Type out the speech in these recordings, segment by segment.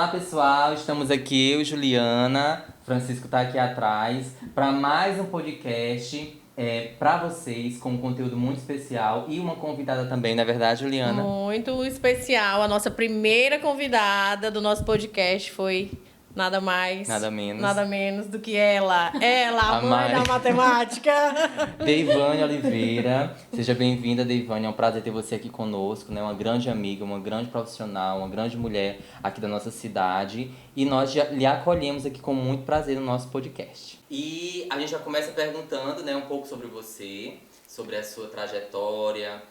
Olá pessoal, estamos aqui, eu, Juliana, Francisco tá aqui atrás, para mais um podcast para vocês, com um conteúdo muito especial e uma convidada também, na verdade, Juliana? Muito especial. A nossa primeira convidada do nosso podcast foi nada mais, nada menos do que ela, a mãe da matemática. Deivane Oliveira, seja bem-vinda, Deivane, é um prazer ter você aqui conosco, né? Uma grande amiga, uma grande profissional, uma grande mulher aqui da nossa cidade, e nós lhe acolhemos aqui com muito prazer no nosso podcast. E a gente já começa perguntando, né, um pouco sobre você, sobre a sua trajetória.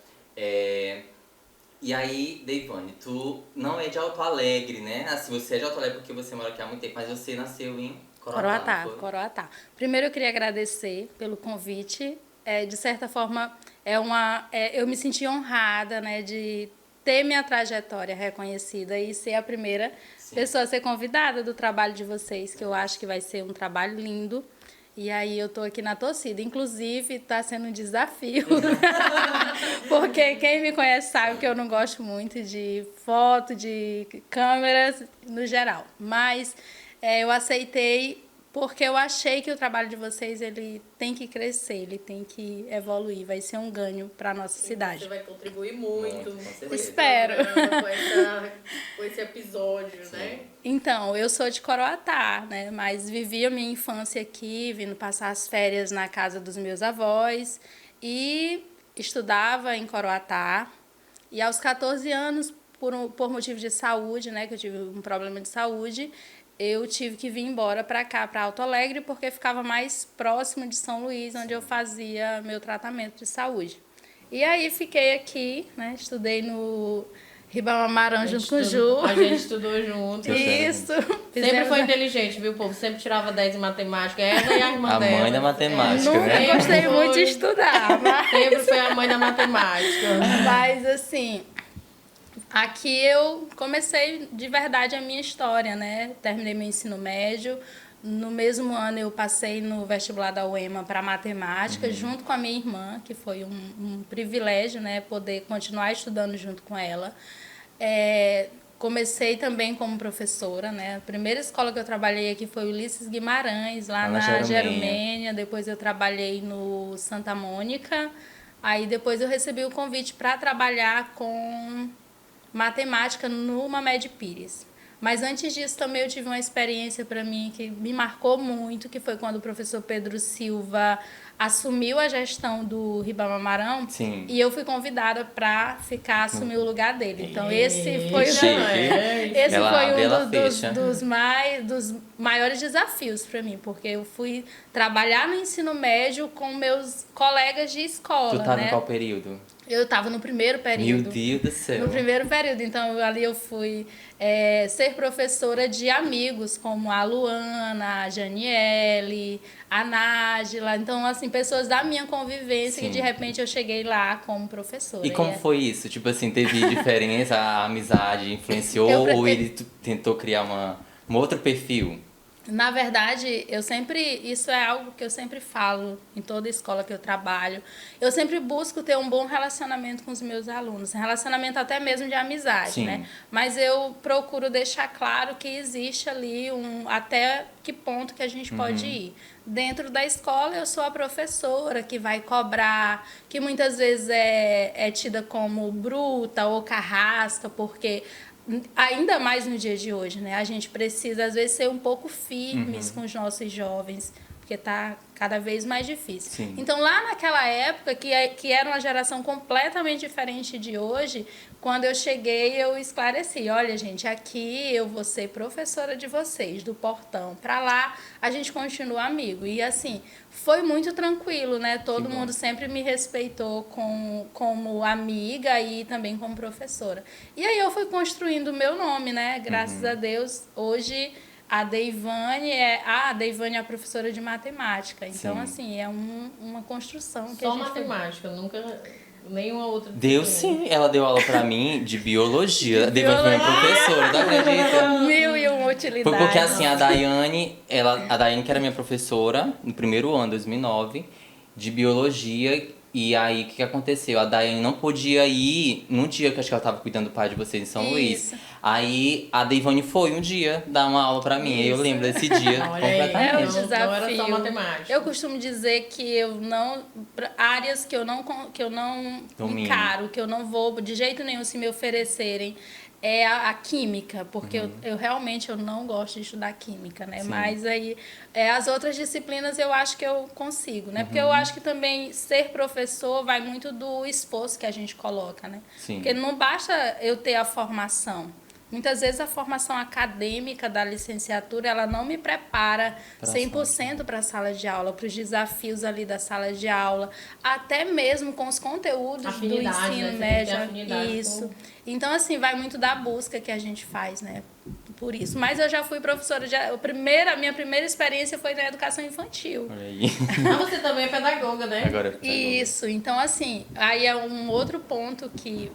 E aí, Deivane, tu não é de Alto Alegre, né? Assim, você é de Alto Alegre porque você mora aqui há muito tempo, mas você nasceu em Coroatá. Coroatá. Primeiro eu queria agradecer pelo convite. De certa forma, eu me senti honrada, né, de ter minha trajetória reconhecida e ser a primeira pessoa a ser convidada do trabalho de vocês, que eu acho que vai ser um trabalho lindo. E aí eu tô aqui na torcida. Inclusive, tá sendo um desafio. Porque quem me conhece sabe que eu não gosto muito de foto, de câmeras, no geral. Mas eu aceitei porque eu achei que o trabalho de vocês ele tem que crescer, ele tem que evoluir. Vai ser um ganho para nossa cidade. Você vai contribuir muito. Espero. Com esse episódio, né? Então, eu sou de Coroatá, né? Mas vivi a minha infância aqui, vindo passar as férias na casa dos meus avós e estudava em Coroatá. E aos 14 anos, por motivo de saúde, né? Que eu tive um problema de saúde, eu tive que vir embora para cá, para Alto Alegre, porque ficava mais próximo de São Luís, onde eu fazia meu tratamento de saúde. E aí fiquei aqui, né? Estudei no Ribamar junto com o Ju. A gente estudou junto. Isso. Sempre foi inteligente, viu, povo? Sempre tirava 10 em matemática. Ela e a irmã dela. A mãe da matemática, né? Nunca gostei muito de estudar. Mas... Sempre foi a mãe da matemática. Mas, assim, aqui eu comecei de verdade a minha história, né? Terminei meu ensino médio. No mesmo ano eu passei no vestibular da UEMA para matemática, junto com a minha irmã, que foi um privilégio, né? Poder continuar estudando junto com ela. Comecei também como professora, né? A primeira escola que eu trabalhei aqui foi o Ulisses Guimarães, lá na Gerumênia. Depois eu trabalhei no Santa Mônica. Aí depois eu recebi o convite para trabalhar com matemática no Mamed Pires. Mas antes disso também eu tive uma experiência para mim que me marcou muito, que foi quando o professor Pedro Silva assumiu a gestão do Ribamar. Sim. E eu fui convidada para assumir o lugar dele. Então esse foi um dos maiores desafios para mim, porque eu fui trabalhar no ensino médio com meus colegas de escola. Tu tá no qual período? Eu estava no primeiro período. Meu Deus do céu. No primeiro período. Então, ali eu fui ser professora de amigos, como a Luana, a Janiele, a Nájila. Então, assim, pessoas da minha convivência. Sim. E, de repente, eu cheguei lá como professora. E como foi isso? Tipo assim, teve diferença? A amizade influenciou? Ou ele tentou criar um outro perfil? Na verdade, isso é algo que eu sempre falo em toda escola que eu trabalho. Eu sempre busco ter um bom relacionamento com os meus alunos, relacionamento até mesmo de amizade, Sim. né? Mas eu procuro deixar claro que existe ali até que ponto que a gente pode ir. Dentro da escola, eu sou a professora que vai cobrar, que muitas vezes é tida como bruta ou carrasca, porque... ainda mais no dia de hoje, né? A gente precisa, às vezes, ser um pouco firmes com os nossos jovens, porque está cada vez mais difícil. Sim. Então, lá naquela época, que era uma geração completamente diferente de hoje, quando eu cheguei, eu esclareci, olha, gente, aqui eu vou ser professora de vocês, do portão para lá, a gente continua amigo. E, assim, foi muito tranquilo, né? Todo mundo sempre me respeitou como amiga e também como professora. E aí eu fui construindo o meu nome, né? Graças a Deus, hoje... A Deivane é a professora de matemática. Então, Sim. assim, é uma construção que Só a gente... matemática, nunca... Nenhuma outra... Deu sim. Ela deu aula pra mim de biologia. A Deivane foi minha professora, não acredita? Mil e uma utilidades. Foi porque assim, a Daiane, que era minha professora, no primeiro ano, 2009, de biologia, E aí, o que aconteceu? A Daiane não podia ir num dia que acho que ela tava cuidando do pai de vocês em São Luís. Aí, a Deivane foi um dia dar uma aula pra mim. Aí eu lembro desse dia completamente. É um desafio. Não era só matemática. Eu costumo dizer que eu não... Áreas que eu não encaro, que eu não vou de jeito nenhum se me oferecerem, é a química, porque eu realmente eu não gosto de estudar química, né? Sim. Mas aí as outras disciplinas eu acho que eu consigo, né? Porque eu acho que também ser professor vai muito do esforço que a gente coloca, né? Sim. Porque não basta eu ter a formação. Muitas vezes a formação acadêmica da licenciatura, ela não me prepara 100% para a sala de aula, para os desafios ali da sala de aula, até mesmo com os conteúdos do ensino médio. Isso. Então, assim, vai muito da busca que a gente faz, né? Por isso. Mas eu já fui professora, a minha primeira experiência foi na educação infantil. Olha aí. Você também é pedagoga, né? Agora é pedagoga. Isso. Então, assim, aí é um outro ponto que,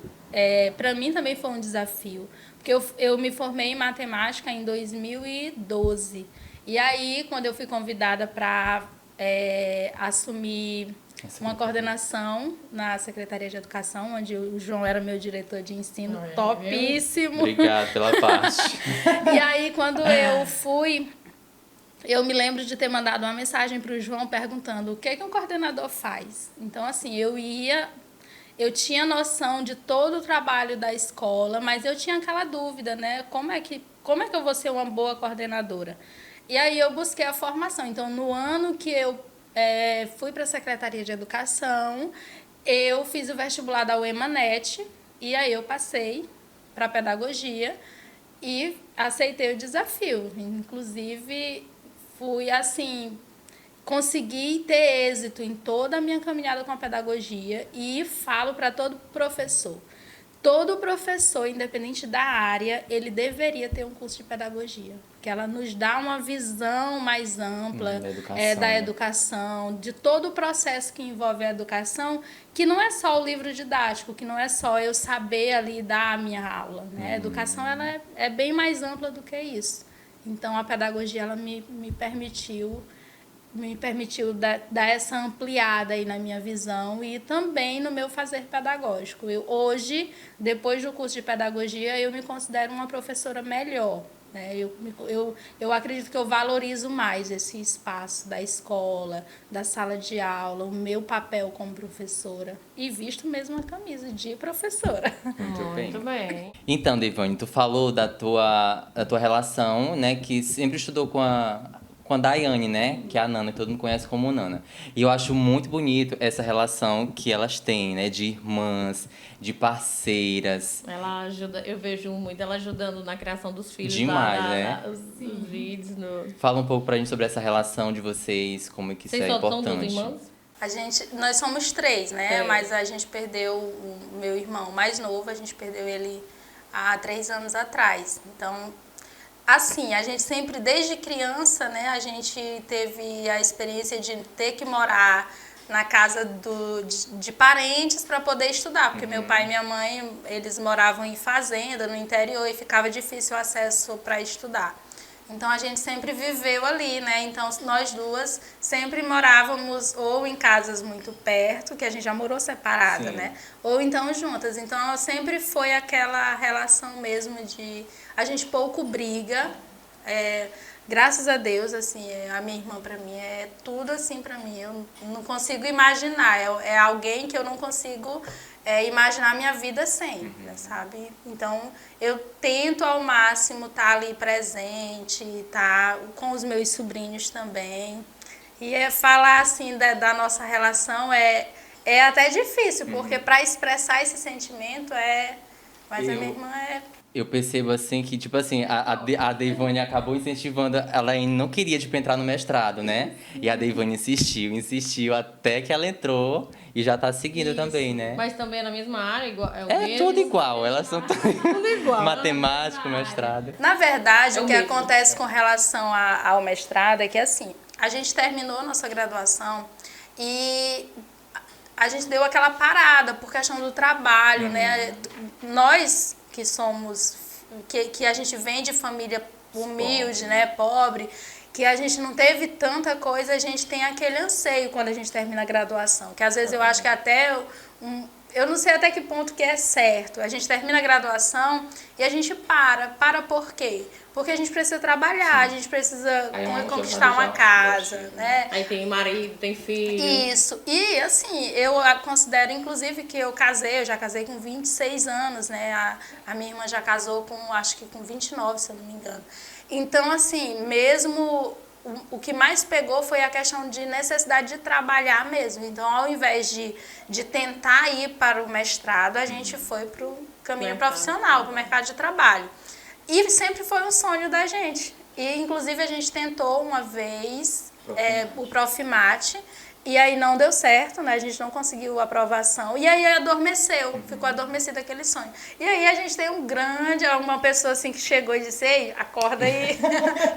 para mim, também foi um desafio. Porque eu me formei em matemática em 2012. E aí, quando eu fui convidada para assumir uma coordenação na Secretaria de Educação, onde o João era meu diretor de ensino, topíssimo. Obrigado pela parte. E aí, quando eu fui, eu me lembro de ter mandado uma mensagem para o João perguntando o que um coordenador faz. Então, assim, eu tinha noção de todo o trabalho da escola, mas eu tinha aquela dúvida, né? Como é que eu vou ser uma boa coordenadora? E aí eu busquei a formação. Então, no ano que eu fui para a Secretaria de Educação, eu fiz o vestibular da UEMA-NET, e aí eu passei para pedagogia e aceitei o desafio. Inclusive, fui assim... Consegui ter êxito em toda a minha caminhada com a pedagogia e falo para todo professor. Todo professor, independente da área, ele deveria ter um curso de pedagogia. Porque ela nos dá uma visão mais ampla da educação, de todo o processo que envolve a educação, que não é só o livro didático, que não é só eu saber ali dar a minha aula. Né? A educação ela é bem mais ampla do que isso. Então, a pedagogia ela me permitiu dar essa ampliada aí na minha visão e também no meu fazer pedagógico. Hoje, depois do curso de pedagogia, eu me considero uma professora melhor. Né? Eu acredito que eu valorizo mais esse espaço da escola, da sala de aula, o meu papel como professora. E visto mesmo a camisa de professora. Muito bem. Então, Deivane, tu falou da tua relação, né, que sempre estudou com a Daiane, né? Que é a Nana, que todo mundo conhece como Nana. E eu acho muito bonito essa relação que elas têm, né? De irmãs, de parceiras. Ela ajuda, eu vejo muito ela ajudando na criação dos filhos. Demais, né? Os vídeos. Fala um pouco pra gente sobre essa relação de vocês, como é que isso é importante. Vocês são duas irmãs? Nós somos 3, né? Mas a gente perdeu o meu irmão mais novo, a gente perdeu ele há 3 anos atrás. Então... Assim, a gente sempre, desde criança, né, a gente teve a experiência de ter que morar na casa de parentes para poder estudar, porque meu pai e minha mãe, eles moravam em fazenda, no interior, e ficava difícil o acesso para estudar. Então, a gente sempre viveu ali, né? Então, nós duas sempre morávamos ou em casas muito perto, que a gente já morou separada, né? Ou então juntas. Então, sempre foi aquela relação mesmo de... A gente pouco briga. Graças a Deus, assim, a minha irmã para mim é tudo assim para mim. Eu não consigo imaginar. É alguém que eu não consigo... imaginar a minha vida sem, né, sabe? Então, eu tento ao máximo estar ali presente, estar com os meus sobrinhos também. E falar, assim, da nossa relação é até difícil, porque para expressar esse sentimento Mas a minha irmã Eu percebo, assim, que, tipo assim, a Deivane acabou incentivando... Ela não queria, tipo, entrar no mestrado, né? E a Deivane insistiu até que ela entrou e já tá seguindo também, né? Mas também é na mesma área? Tudo igual. Elas são tudo igual. Matemático, mestrado. Na verdade, o que acontece com relação ao mestrado é que, assim, a gente terminou a nossa graduação e... A gente deu aquela parada por questão do trabalho, né? Nós que somos, que a gente vem de família humilde, né? Pobre, que a gente não teve tanta coisa, a gente tem aquele anseio quando a gente termina a graduação. Que às vezes eu acho que até... eu não sei até que ponto que é certo. A gente termina a graduação e a gente para. Para por quê? Porque a gente precisa trabalhar, a gente precisa conquistar uma casa, né? Aí tem marido, tem filho. Isso. E, assim, eu considero, inclusive, que eu já casei com 26 anos, né? A minha irmã já casou com, acho que com 29, se eu não me engano. Então, assim, mesmo... O que mais pegou foi a questão de necessidade de trabalhar mesmo. Então, ao invés de tentar ir para o mestrado, a gente foi para o caminho profissional, para o mercado de trabalho. E sempre foi um sonho da gente. E, inclusive, a gente tentou uma vez o Profimate, e aí não deu certo, né? A gente não conseguiu aprovação. E aí adormeceu, ficou adormecido aquele sonho. E aí a gente tem uma pessoa assim que chegou e disse, ei, acorda aí,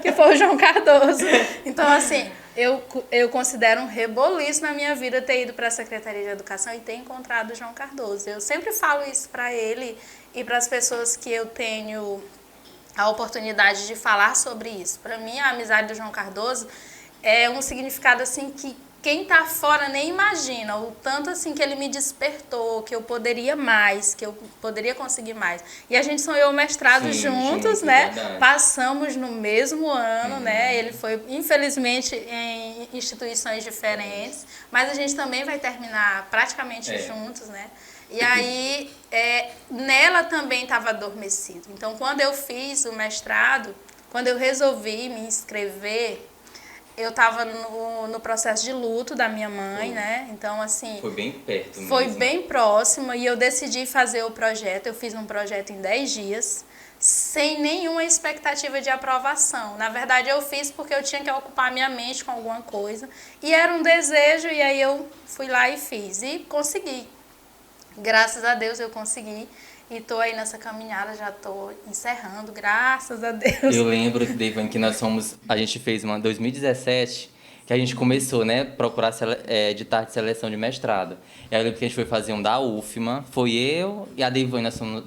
que foi o João Cardoso. Então, assim, eu considero um reboliço na minha vida ter ido para a Secretaria de Educação e ter encontrado o João Cardoso. Eu sempre falo isso para ele e para as pessoas que eu tenho a oportunidade de falar sobre isso. Para mim, a amizade do João Cardoso é um significado assim que quem tá fora nem imagina o tanto assim que ele me despertou, que eu poderia mais, que eu poderia conseguir mais. E a gente sonhou o mestrado juntos, né? Verdade. Passamos no mesmo ano, né? Ele foi, infelizmente, em instituições diferentes, mas a gente também vai terminar praticamente juntos, né? E aí, nela também estava adormecido. Então, quando eu fiz o mestrado, quando eu resolvi me inscrever, eu estava no processo de luto da minha mãe, né? Então, assim... Foi bem perto mesmo. Foi bem próximo e eu decidi fazer o projeto. Eu fiz um projeto em 10 dias, sem nenhuma expectativa de aprovação. Na verdade, eu fiz porque eu tinha que ocupar minha mente com alguma coisa. E era um desejo, e aí eu fui lá e fiz. E consegui. Graças a Deus eu consegui. E estou aí nessa caminhada, já estou encerrando, graças a Deus. Eu lembro, Devan, que a gente fez uma 2017, que a gente começou, né, procurar editar de seleção de mestrado. E aí eu lembro que a gente foi fazer um da UFMA, foi eu e a Devan,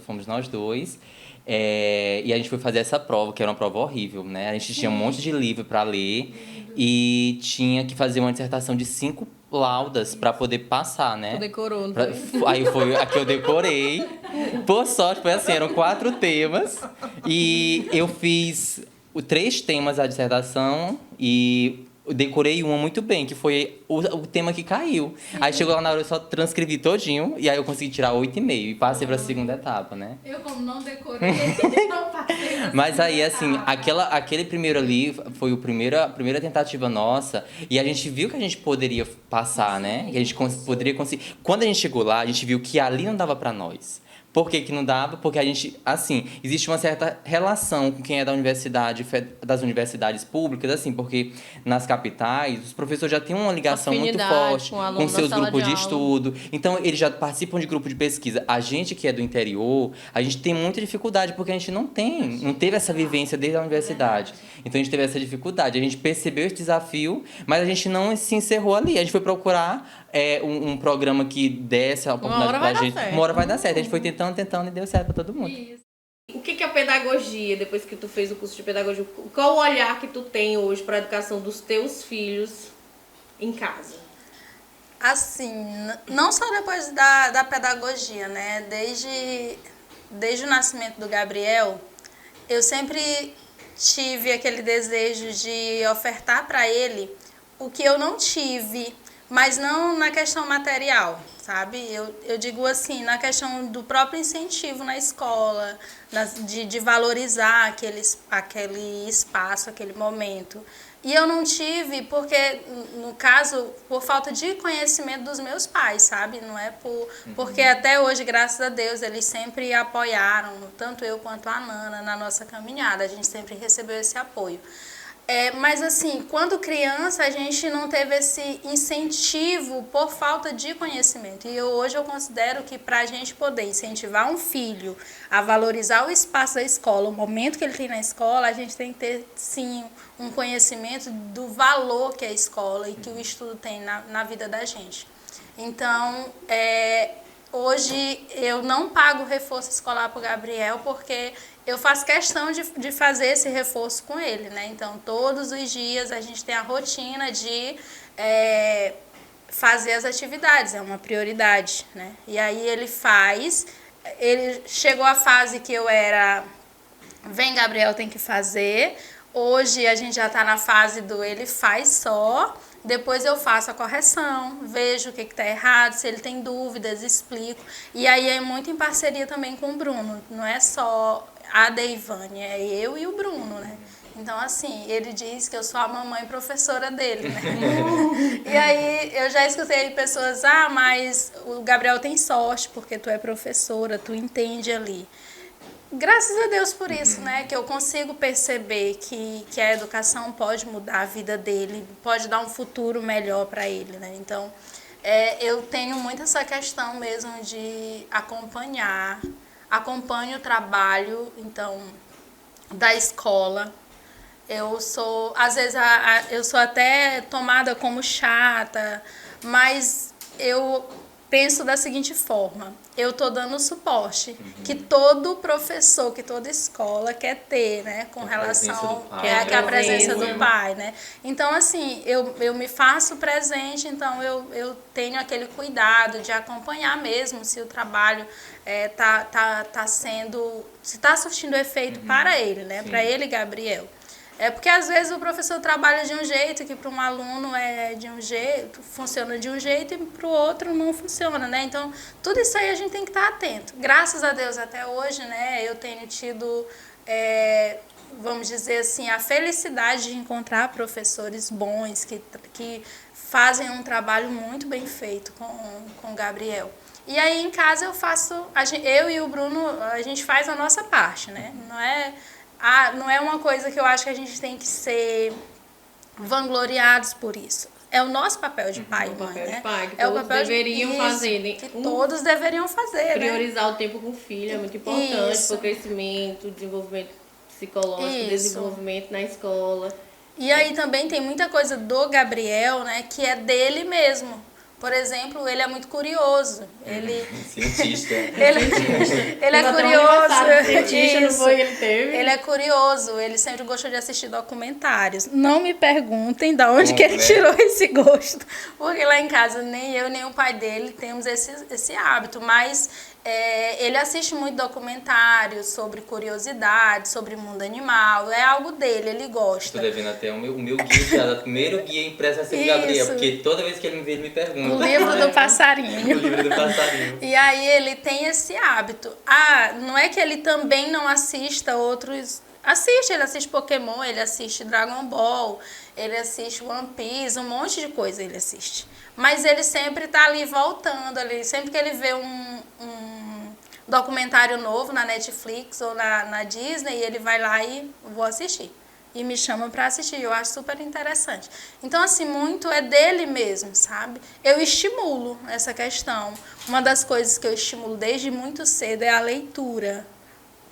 fomos nós dois. E a gente foi fazer essa prova, que era uma prova horrível, né? A gente tinha um monte de livro para ler e tinha que fazer uma dissertação de 5 laudas para poder passar, né? Tu decorou, não foi? Aí foi a que eu decorei. Por sorte, foi assim, eram 4 temas. E eu fiz 3 temas da dissertação e eu decorei uma muito bem, que foi o tema que caiu. Sim. Aí chegou lá na hora, eu só transcrevi todinho e aí eu consegui tirar 8,5 e passei para a segunda etapa, né? Eu, como não decorei, não passei. Mas aí, assim, aquele primeiro ali foi a primeira tentativa nossa e a gente viu que a gente poderia passar, né? Que a gente poderia conseguir. Quando a gente chegou lá, a gente viu que ali não dava para nós. Por que que não dava? Porque a gente, assim, existe uma certa relação com quem é da universidade, das universidades públicas, assim, porque nas capitais, os professores já têm uma ligação muito forte com seus grupos de estudo. Então, eles já participam de grupo de pesquisa. A gente que é do interior, a gente tem muita dificuldade, porque a gente não teve essa vivência desde a universidade. Então, a gente teve essa dificuldade. A gente percebeu esse desafio, mas a gente não se encerrou ali. A gente foi procurar um programa que desse a oportunidade pra gente. Uma hora vai dar certo. A gente foi tentando e deu certo pra todo mundo. Isso. O que é a pedagogia, depois que tu fez o curso de pedagogia? Qual o olhar que tu tem hoje para a educação dos teus filhos em casa? Assim, não só depois da pedagogia, né? Desde o nascimento do Gabriel, eu sempre tive aquele desejo de ofertar para ele o que eu não tive, mas não na questão material, sabe? Eu digo assim, na questão do próprio incentivo na escola, de valorizar aquele espaço, aquele momento. E eu não tive porque, no caso, por falta de conhecimento dos meus pais, sabe? Não é porque até hoje, graças a Deus, eles sempre apoiaram, tanto eu quanto a Nana, na nossa caminhada. A gente sempre recebeu esse apoio. Mas assim, quando criança, a gente não teve esse incentivo por falta de conhecimento. E hoje eu considero que para a gente poder incentivar um filho a valorizar o espaço da escola, o momento que ele tem na escola, a gente tem que ter, sim, um conhecimento do valor que é a escola e que o estudo tem na vida da gente. Então, hoje eu não pago reforço escolar para o Gabriel, porque eu faço questão de fazer esse reforço com ele, né? Então, todos os dias a gente tem a rotina de fazer as atividades, é uma prioridade, né? E aí ele faz, ele chegou à fase que eu era, vem Gabriel, tem que fazer. Hoje a gente já está na fase do ele faz só, depois eu faço a correção, vejo o que está errado, se ele tem dúvidas, explico. E aí é muito em parceria também com o Bruno, não é só a Deivane, é eu e o Bruno, né? Então, assim, ele diz que eu sou a mamãe professora dele, né? E aí eu já escutei pessoas, mas o Gabriel tem sorte porque tu é professora, tu entende ali. Graças a Deus por isso, né? Que eu consigo perceber que a educação pode mudar a vida dele, pode dar um futuro melhor para ele, né? Então, eu tenho muito essa questão mesmo de acompanhar, acompanho o trabalho, então, da escola. Eu sou, às vezes, eu sou até tomada como chata, mas eu penso da seguinte forma, eu estou dando o suporte que todo professor, que toda escola quer ter, né, com relação à presença do pai, né? Então, assim, eu me faço presente, então eu tenho aquele cuidado de acompanhar mesmo se o trabalho tá sendo, se está surtindo efeito para ele, né, para ele, Gabriel. Porque às vezes o professor trabalha de um jeito que para um aluno é de um jeito, funciona de um jeito e para o outro não funciona, né? Então, tudo isso aí a gente tem que estar atento. Graças a Deus até hoje, né, eu tenho tido, vamos dizer assim, a felicidade de encontrar professores bons que fazem um trabalho muito bem feito com o Gabriel. E aí em casa eu e o Bruno, a gente faz a nossa parte, né? Não é uma coisa que eu acho que a gente tem que ser vangloriados por isso. É o nosso papel de pai e mãe, né? É o papel deveriam fazer, né? Que todos deveriam fazer, priorizar, né? O tempo com o filho é muito importante para o crescimento, desenvolvimento psicológico, desenvolvimento na escola. E aí também tem muita coisa do Gabriel, né, que é dele mesmo. Por exemplo, ele é muito curioso. Cientista. Ele é curioso. Cientista não foi ele teve. Ele é curioso. Ele sempre gostou de assistir documentários. Não me perguntem de onde que ele tirou esse gosto. Porque lá em casa nem eu nem o pai dele temos esse hábito. Mas ele assiste muito documentários sobre curiosidade, sobre mundo animal. É algo dele, ele gosta. Estou devendo até o meu guia, o primeiro guia impresso vai ser o Gabriel, porque toda vez que ele me vê, ele me pergunta. O livro do passarinho. O livro do passarinho. E aí ele tem esse hábito. Não é que ele também não assista outros... Ele assiste Pokémon, ele assiste Dragon Ball, ele assiste One Piece, um monte de coisa ele assiste. Mas ele sempre tá ali voltando, sempre que ele vê um documentário novo na Netflix ou na Disney, ele vai lá e vou assistir. E me chama para assistir, eu acho super interessante. Então, assim, muito é dele mesmo, sabe? Eu estimulo essa questão. Uma das coisas que eu estimulo desde muito cedo é a leitura.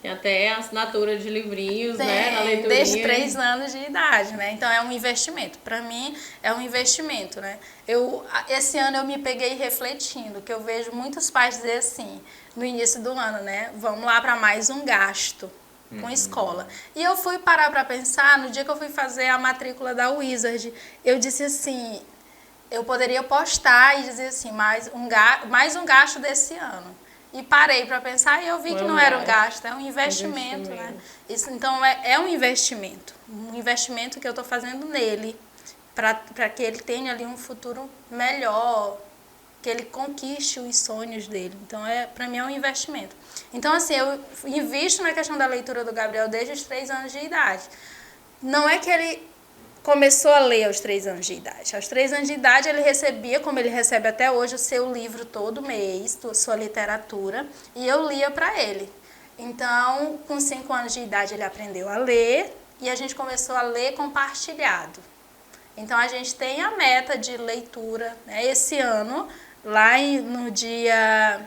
Tem até a assinatura de livrinhos, né? Na leitura. Desde 3 anos de idade, né? Então é um investimento. Para mim é um investimento, né? Esse ano eu me peguei refletindo, que eu vejo muitos pais dizer assim, no início do ano, né? Vamos lá para mais um gasto com escola. E eu fui parar para pensar, no dia que eu fui fazer a matrícula da Wizard, eu disse assim, eu poderia postar e dizer assim, mais um gasto desse ano. E parei para pensar e eu vi que não era um gasto, é um investimento, né? Isso, então, é um investimento que eu estou fazendo nele, para que ele tenha ali um futuro melhor, que ele conquiste os sonhos dele. Então, para mim, é um investimento. Então, assim, eu invisto na questão da leitura do Gabriel desde os 3 anos de idade. Não é que ele começou a ler aos 3 anos de idade. Aos 3 anos de idade, ele recebia, como ele recebe até hoje, o seu livro todo mês, sua literatura, e eu lia para ele. Então, com 5 anos de idade, ele aprendeu a ler, e a gente começou a ler compartilhado. Então, a gente tem a meta de leitura, né? Esse ano, lá no dia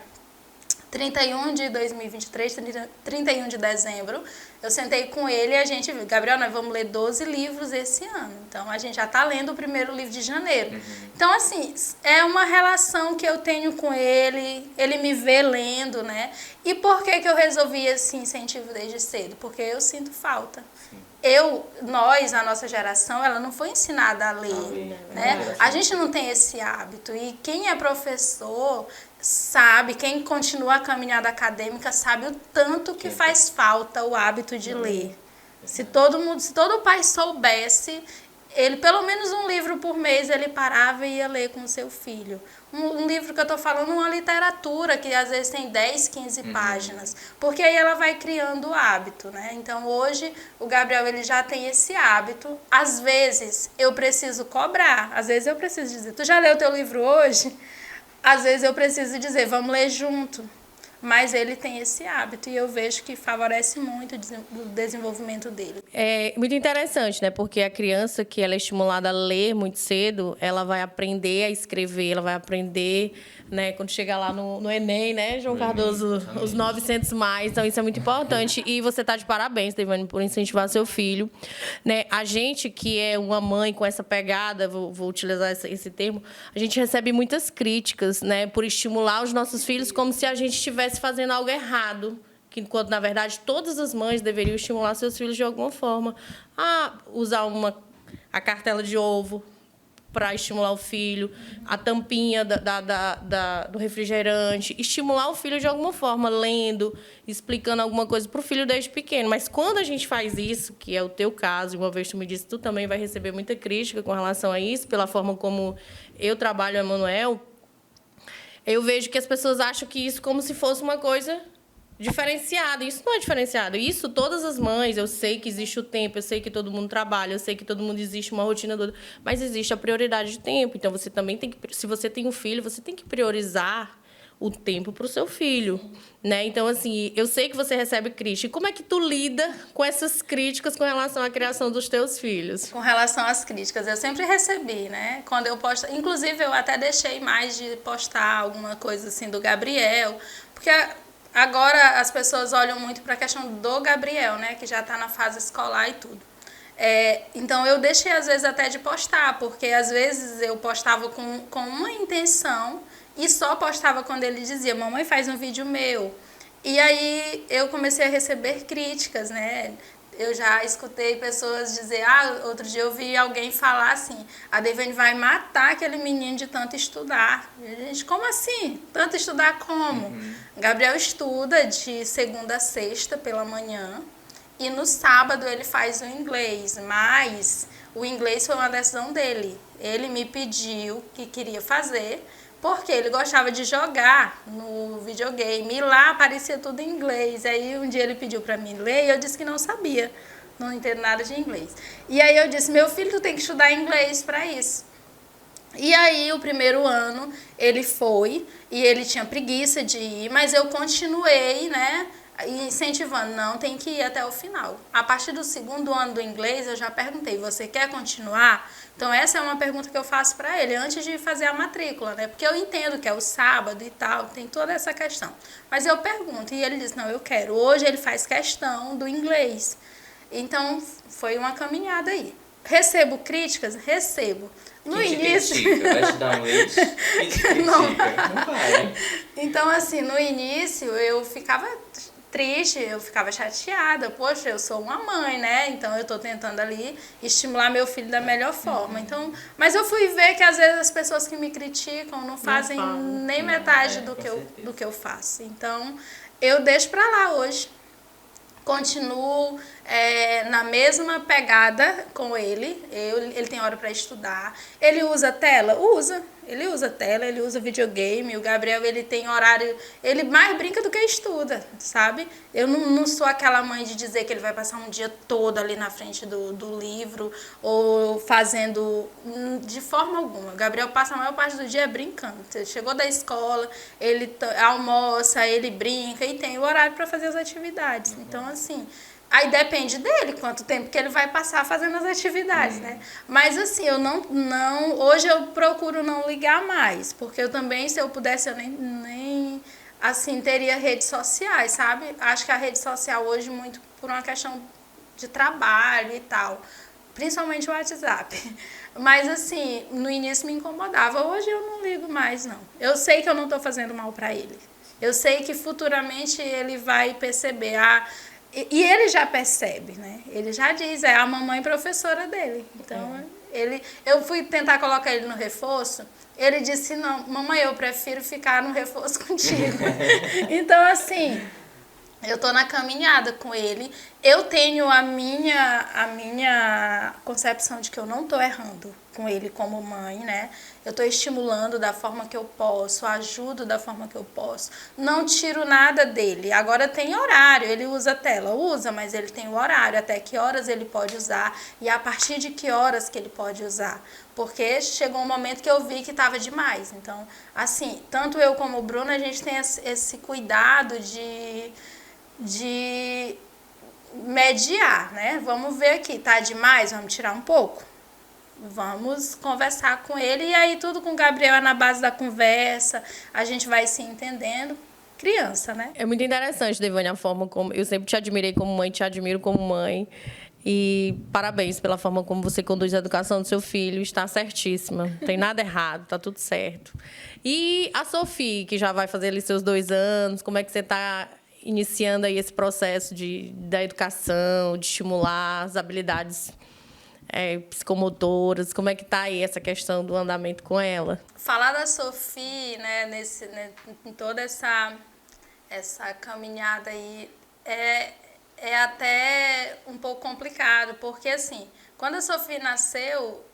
31 de 2023, 31 de dezembro, eu sentei com ele e a gente viu, Gabriel, nós vamos ler 12 livros esse ano. Então, a gente já está lendo o primeiro livro de janeiro. Então, assim, é uma relação que eu tenho com ele me vê lendo, né? E por que eu resolvi esse incentivo desde cedo? Porque eu sinto falta. Sim. A nossa geração, ela não foi ensinada a ler, né? A gente não tem esse hábito. E quem é professor sabe, quem continua a caminhada acadêmica sabe o tanto que faz falta o hábito de ler. Se todo pai soubesse, ele pelo menos um livro por mês ele parava e ia ler com o seu filho. Um livro que eu estou falando, uma literatura que às vezes tem 10, 15 páginas, porque aí ela vai criando o hábito, né? Então hoje o Gabriel ele já tem esse hábito. Às vezes eu preciso cobrar, às vezes eu preciso dizer, tu já leu o teu livro hoje? Às vezes eu preciso dizer, vamos ler junto. Mas ele tem esse hábito e eu vejo que favorece muito o desenvolvimento dele. É muito interessante, né? Porque a criança que ela é estimulada a ler muito cedo, ela vai aprender a escrever, ela vai aprender, né? Quando chegar lá no Enem, né, João Cardoso, os 900 mais. Então, isso é muito importante. E você está de parabéns, Deivane, por incentivar seu filho. Né? A gente que é uma mãe com essa pegada, vou utilizar esse termo, a gente recebe muitas críticas, né? Por estimular os nossos filhos como se a gente estivesse fazendo algo errado, enquanto, na verdade, todas as mães deveriam estimular seus filhos de alguma forma a usar a cartela de ovo para estimular o filho, a tampinha do refrigerante, estimular o filho de alguma forma, lendo, explicando alguma coisa para o filho desde pequeno. Mas quando a gente faz isso, que é o teu caso, uma vez tu me disse, tu também vai receber muita crítica com relação a isso, pela forma como eu trabalho, Emanuel, eu vejo que as pessoas acham que isso como se fosse uma coisa diferenciada. Isso não é diferenciado. Isso, todas as mães, eu sei que existe o tempo, eu sei que todo mundo trabalha, eu sei que todo mundo existe uma rotina, mas existe a prioridade de tempo. Então, você também tem que... Se você tem um filho, você tem que priorizar o tempo para o seu filho, né? Então, assim, eu sei que você recebe crítica. E como é que tu lida com essas críticas com relação à criação dos teus filhos? Com relação às críticas, eu sempre recebi, né? Quando eu posto... Inclusive, eu até deixei mais de postar alguma coisa assim do Gabriel, porque agora as pessoas olham muito para a questão do Gabriel, né? Que já está na fase escolar e tudo. Então, eu deixei, às vezes, até de postar, porque, às vezes, eu postava com uma intenção e só postava quando ele dizia, mamãe, faz um vídeo meu. E aí, eu comecei a receber críticas, né? Eu já escutei pessoas dizer, outro dia eu vi alguém falar assim, a Deivane vai matar aquele menino de tanto estudar. Gente, como assim? Tanto estudar como? Gabriel estuda de segunda a sexta pela manhã e no sábado ele faz o inglês, mas o inglês foi uma decisão dele. Ele me pediu que queria fazer, porque ele gostava de jogar no videogame e lá aparecia tudo em inglês. Aí um dia ele pediu para mim ler e eu disse que não sabia, não entendo nada de inglês. E aí eu disse, meu filho, tu tem que estudar inglês para isso. E aí o primeiro ano ele foi e ele tinha preguiça de ir, mas eu continuei, né, incentivando, não, tem que ir até o final. A partir do segundo ano do inglês eu já perguntei, você quer continuar? Então, essa é uma pergunta que eu faço para ele antes de fazer a matrícula, né? Porque eu entendo que é o sábado e tal, tem toda essa questão. Mas eu pergunto e ele diz, não, eu quero. Hoje ele faz questão do inglês. Então, foi uma caminhada aí. Recebo críticas? Recebo. No início... Vai te dar um leite? Não vai. Então, assim, no início eu ficava triste, eu ficava chateada, poxa, eu sou uma mãe, né? Então eu estou tentando ali estimular meu filho da melhor forma. Então, mas eu fui ver que às vezes as pessoas que me criticam não fazem nem metade do que eu faço. Então, eu deixo para lá hoje. Continuo na mesma pegada com ele. Ele tem hora para estudar. Ele usa tela? Usa. Ele usa tela, ele usa videogame. O Gabriel, ele tem horário... Ele mais brinca do que estuda, sabe? Eu não sou aquela mãe de dizer que ele vai passar um dia todo ali na frente do livro ou fazendo... De forma alguma. O Gabriel passa a maior parte do dia brincando. Chegou da escola, ele almoça, ele brinca e tem o horário para fazer as atividades. Então, assim... Aí depende dele, quanto tempo que ele vai passar fazendo as atividades, né? Mas assim, eu não... Hoje eu procuro não ligar mais, porque eu também, se eu pudesse, eu nem assim, teria redes sociais, sabe? Acho que a rede social hoje, muito por uma questão de trabalho e tal, principalmente o WhatsApp. Mas, assim, no início me incomodava. Hoje eu não ligo mais, não. Eu sei que eu não estou fazendo mal para ele. Eu sei que futuramente ele vai perceber. E ele já percebe, né? Ele já diz, é a mamãe professora dele. Então, eu fui tentar colocar ele no reforço. Ele disse, não, mamãe, eu prefiro ficar no reforço contigo. Então, assim, eu tô na caminhada com ele. Eu tenho a minha concepção de que eu não tô errando com ele como mãe, né? Eu tô estimulando da forma que eu posso, ajudo da forma que eu posso. Não tiro nada dele. Agora tem horário, ele usa a tela, usa, mas ele tem o horário, até que horas ele pode usar e a partir de que horas que ele pode usar. Porque chegou um momento que eu vi que estava demais. Então, assim, tanto eu como o Bruno, a gente tem esse cuidado de mediar, né? Vamos ver aqui, tá demais? Vamos tirar um pouco? Vamos conversar com ele. E aí tudo com o Gabriel é na base da conversa, a gente vai se entendendo. Criança, né? É muito interessante, Deivânia, a forma como... Eu sempre te admirei como mãe, te admiro como mãe. E parabéns pela forma como você conduz a educação do seu filho. Está certíssima. Não tem nada errado, tá tudo certo. E a Sofia, que já vai fazer ali seus 2 anos, como é que você está iniciando aí esse processo da educação, de estimular as habilidades psicomotoras? Como é que está aí essa questão do andamento com ela? Falar da Sofia, né, em toda essa caminhada aí, é até um pouco complicado, porque assim, quando a Sofia nasceu,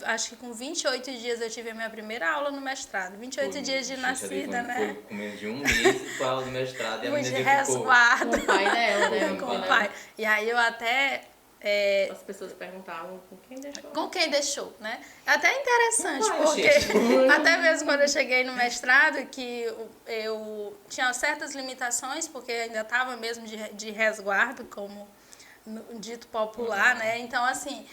acho que com 28 dias eu tive a minha primeira aula no mestrado. 28 dias de nascida, né? Foi com menos de um mês com a aula do mestrado e a menina já ficou. Resguardo. Com o pai dela, né? Com o pai. E aí eu até... As pessoas perguntavam com quem deixou. Com quem deixou, né? É até interessante, porque até mesmo quando eu cheguei no mestrado, que eu tinha certas limitações, porque ainda estava mesmo de resguardo, como dito popular, né? Então, assim,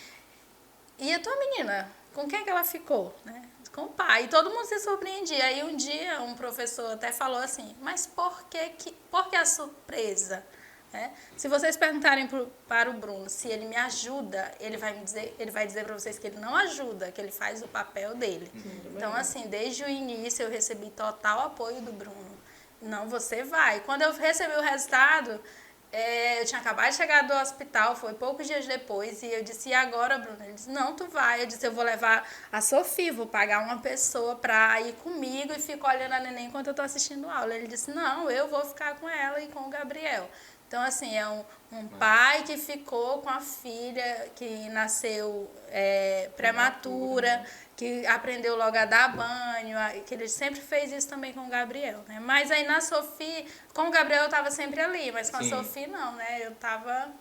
e a tua menina, com quem que ela ficou, né? Com o pai. E todo mundo se surpreendia. Aí um dia um professor até falou assim, mas por que a surpresa? Se vocês perguntarem para o Bruno se ele me ajuda, ele vai dizer para vocês que ele não ajuda, que ele faz o papel dele. Então, assim, desde o início eu recebi total apoio do Bruno. Não, você vai. Quando eu recebi o resultado, eu tinha acabado de chegar do hospital, foi poucos dias depois, e eu disse, e agora, Bruno? Ele disse, não, tu vai. Eu disse, eu vou levar a Sofia, vou pagar uma pessoa para ir comigo e ficar olhando a neném enquanto eu estou assistindo aula. Ele disse, não, eu vou ficar com ela e com o Gabriel. Então, assim, é um pai que ficou com a filha que nasceu prematura, que aprendeu logo a dar banho, que ele sempre fez isso também com o Gabriel, né? Mas aí na Sofia, com o Gabriel eu estava sempre ali, mas com a Sofia não, né? Eu estava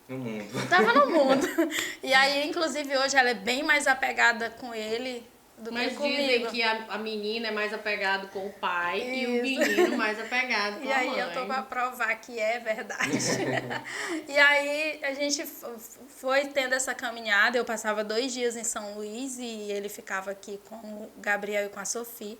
no mundo. Tava no mundo. E aí, inclusive, hoje ela é bem mais apegada com ele do que comigo. Mas dizem que a menina é mais apegada com o pai e o menino mais apegado com a mãe. E aí eu tô pra provar que é verdade. E aí a gente foi tendo essa caminhada. Eu passava 2 dias em São Luís e ele ficava aqui com o Gabriel e com a Sofia.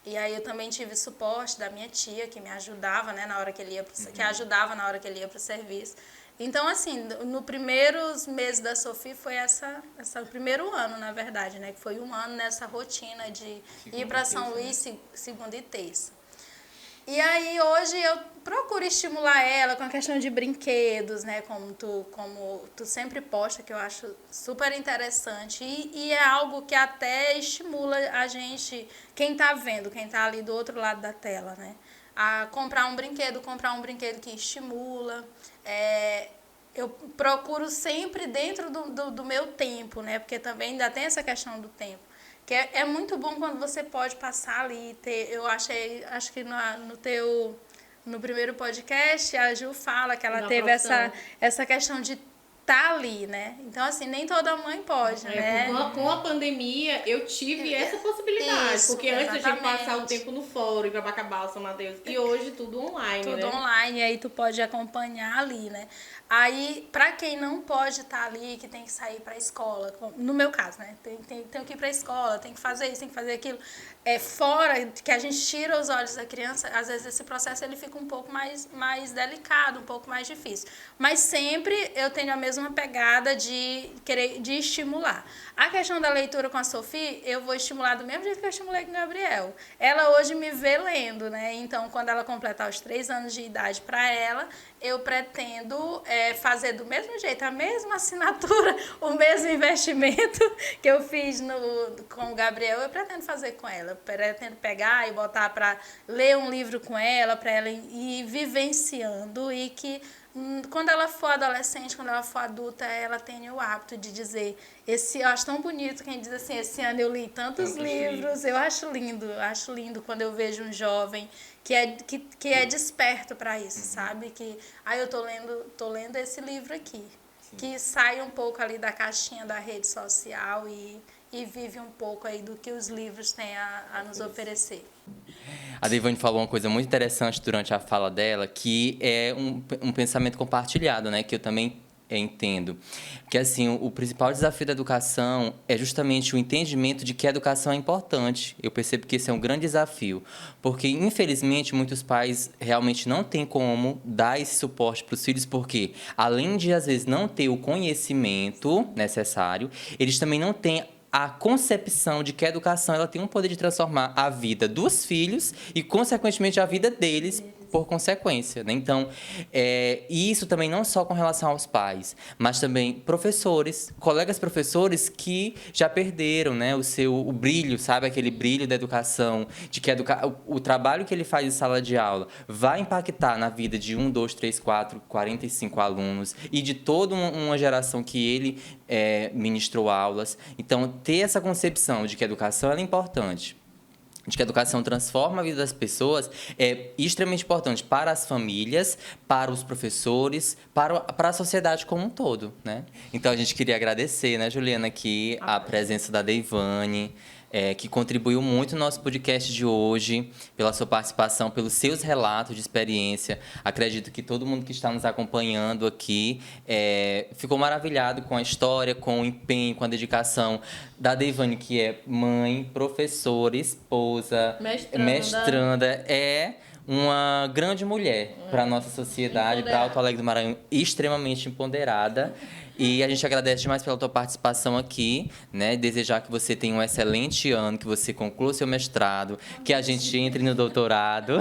E aí eu também tive suporte da minha tia, que me ajudava, né, na hora que ele ia que ajudava na hora que ele ia pro serviço. Então, assim, no primeiros meses da Sofia foi o primeiro ano, na verdade, né? Que foi 1 ano nessa rotina de ir para São Luís segunda e terça. E aí, hoje, eu procuro estimular ela com a questão de brinquedos, né? Como tu sempre posta, que eu acho super interessante. E é algo que até estimula a gente, quem tá vendo, quem tá ali do outro lado da tela, né? A comprar um brinquedo que estimula. Eu procuro sempre dentro do meu tempo, né? Porque também ainda tem essa questão do tempo. Que é muito bom quando você pode passar ali. Eu acho que no primeiro podcast, a Ju fala que ela teve essa questão de tá ali, né? Então, assim, nem toda mãe pode, né? Com a pandemia, eu tive essa possibilidade. Isso, porque antes eu tinha que exatamente. passar o tempo no fórum, ir pra Bacabal, São Mateus. E hoje tudo online, Tudo né? online, aí tu pode acompanhar ali, né? Aí, pra quem não pode estar ali, que tem que sair pra escola, no meu caso, né? Tem que ir pra escola, tem que fazer isso, tem que fazer aquilo. Fora que a gente tira os olhos da criança, às vezes esse processo ele fica um pouco mais delicado, um pouco mais difícil. Mas sempre eu tenho a mesma pegada de estimular. A questão da leitura com a Sofia, eu vou estimular do mesmo jeito que eu estimulei com o Gabriel. Ela hoje me vê lendo, né? Então, quando ela completar os 3 anos de idade para ela, eu pretendo fazer do mesmo jeito, a mesma assinatura, o mesmo investimento que eu fiz com o Gabriel, eu pretendo fazer com ela. Eu pretendo pegar e botar para ler um livro com ela, para ela ir vivenciando e que quando ela for adolescente, quando ela for adulta, ela tenha o hábito de dizer, eu acho tão bonito quem diz assim, esse ano eu li tantos livros, eu acho lindo quando eu vejo um jovem que é desperto para isso, sabe? Que eu tô lendo esse livro aqui, que sai um pouco ali da caixinha da rede social e vive um pouco aí do que os livros têm a nos oferecer. A Deivane falou uma coisa muito interessante durante a fala dela, que é um pensamento compartilhado, né? Que eu também entendo. Que, assim, o principal desafio da educação é justamente o entendimento de que a educação é importante. Eu percebo que esse é um grande desafio. Porque, infelizmente, muitos pais realmente não têm como dar esse suporte para os filhos, porque, além de, às vezes, não ter o conhecimento necessário, eles também não têm a concepção de que a educação ela tem um poder de transformar a vida dos filhos e, consequentemente, a vida deles por consequência, né? Então, e isso também não só com relação aos pais, mas também professores, colegas professores que já perderam, né, o brilho, sabe? Aquele brilho da educação, de que o trabalho que ele faz em sala de aula vai impactar na vida de 1, 2, 3, 4, 45 alunos e de toda uma geração que ele ministrou aulas. Então, ter essa concepção de que a educação ela é importante, de que a educação transforma a vida das pessoas é extremamente importante para as famílias, para os professores, para a sociedade como um todo, né? Então, a gente queria agradecer, né, Juliana, aqui a presença da Deivane, que contribuiu muito no nosso podcast de hoje, pela sua participação, pelos seus relatos de experiência. Acredito que todo mundo que está nos acompanhando aqui ficou maravilhado com a história, com o empenho, com a dedicação da Deivane, que é mãe, professora, esposa, mestranda, uma grande mulher para a nossa sociedade, para Alto Alegre do Maranhão, extremamente empoderada. E a gente agradece demais pela tua participação aqui, né? Desejar que você tenha um excelente ano, que você conclua seu mestrado, que a gente entre no doutorado.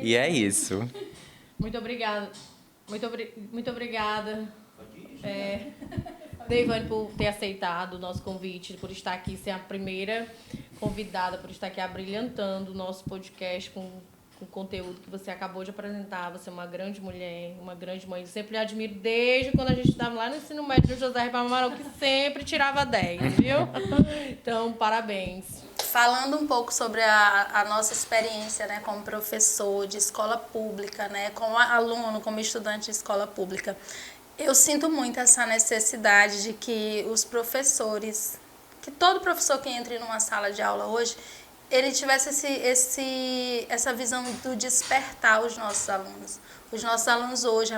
E é isso. Muito obrigada. Muito obrigada, Deivane, por ter aceitado o nosso convite, por estar aqui, ser a primeira convidada, por estar aqui abrilhantando o nosso podcast com o conteúdo que você acabou de apresentar. Você é uma grande mulher, uma grande mãe. Eu sempre lhe admiro desde quando a gente estava lá no ensino médio do José Ribamar Amaral, que sempre tirava 10, viu? Então, parabéns. Falando um pouco sobre a nossa experiência, né, como professor de escola pública, né, como aluno, como estudante de escola pública, eu sinto muito essa necessidade de que os professores, que todo professor que entre numa sala de aula hoje, ele tivesse essa visão do despertar os nossos alunos. Os nossos alunos hoje,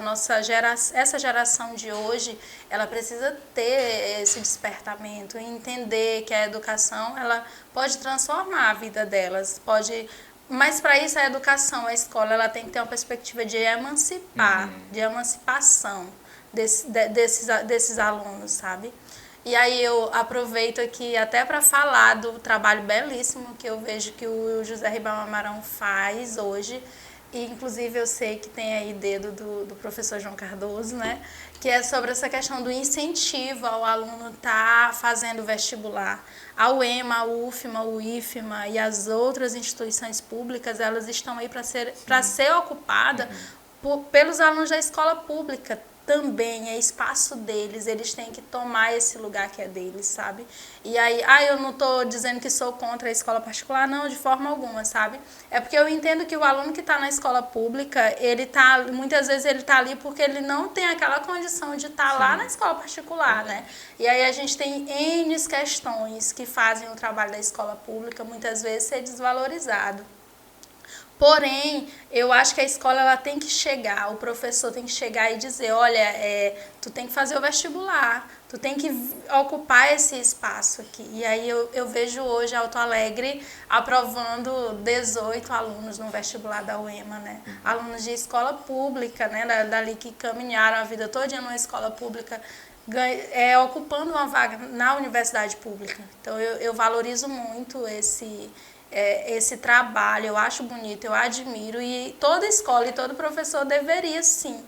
essa geração de hoje, ela precisa ter esse despertamento, entender que a educação ela pode transformar a vida delas, mas para isso a educação, a escola, ela tem que ter uma perspectiva de emancipar, de emancipação desses alunos, sabe? E aí eu aproveito aqui até para falar do trabalho belíssimo que eu vejo que o José Ribamar Amaral faz hoje. E, inclusive, eu sei que tem aí dedo do professor João Cardoso, né? Que é sobre essa questão do incentivo ao aluno estar fazendo vestibular. A UEMA, a UFMA, o IFMA e as outras instituições públicas, elas estão aí para ser ocupada pelos alunos da escola pública. também é espaço deles, eles têm que tomar esse lugar que é deles, sabe? E aí, eu não tô dizendo que sou contra a escola particular, não, de forma alguma, sabe? É porque eu entendo que o aluno que está na escola pública, muitas vezes ele tá ali porque ele não tem aquela condição de estar lá na escola particular, né? E aí a gente tem N questões que fazem o trabalho da escola pública muitas vezes ser desvalorizado. Porém, eu acho que a escola ela tem que chegar, o professor tem que chegar e dizer, olha, tu tem que fazer o vestibular, tu tem que ocupar esse espaço aqui. E aí eu vejo hoje Alto Alegre aprovando 18 alunos no vestibular da UEMA, né? Alunos de escola pública, né? Dali que caminharam a vida toda numa escola pública, ocupando uma vaga na universidade pública. Então eu valorizo muito esse trabalho, eu acho bonito, eu admiro, e toda escola e todo professor deveria sim,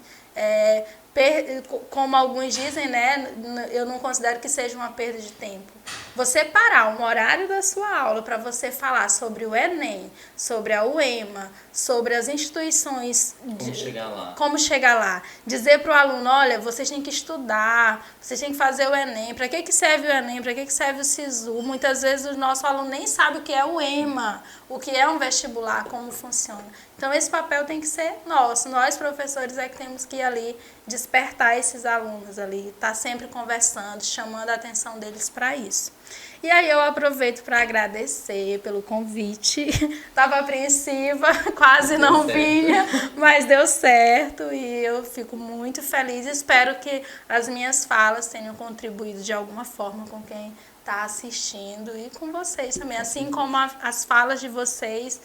como alguns dizem, né, eu não considero que seja uma perda de tempo. Você parar um horário da sua aula para você falar sobre o Enem, sobre a UEMA, sobre as instituições... Como chegar lá. Dizer para o aluno, olha, vocês têm que estudar, vocês têm que fazer o Enem. Para que serve o Enem? Para que serve o SISU? Muitas vezes o nosso aluno nem sabe o que é o EMA, o que é um vestibular, como funciona. Então esse papel tem que ser nosso. Nós, professores, é que temos que ir ali despertar esses alunos ali, estar sempre conversando, chamando a atenção deles para isso. E aí eu aproveito para agradecer pelo convite. Estava apreensiva, quase não vinha, mas deu certo e eu fico muito feliz. Espero que as minhas falas tenham contribuído de alguma forma com quem está assistindo e com vocês também. Assim como as falas de vocês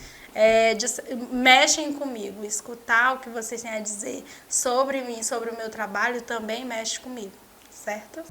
mexem comigo. Escutar o que vocês têm a dizer sobre mim, sobre o meu trabalho, também mexe comigo, certo?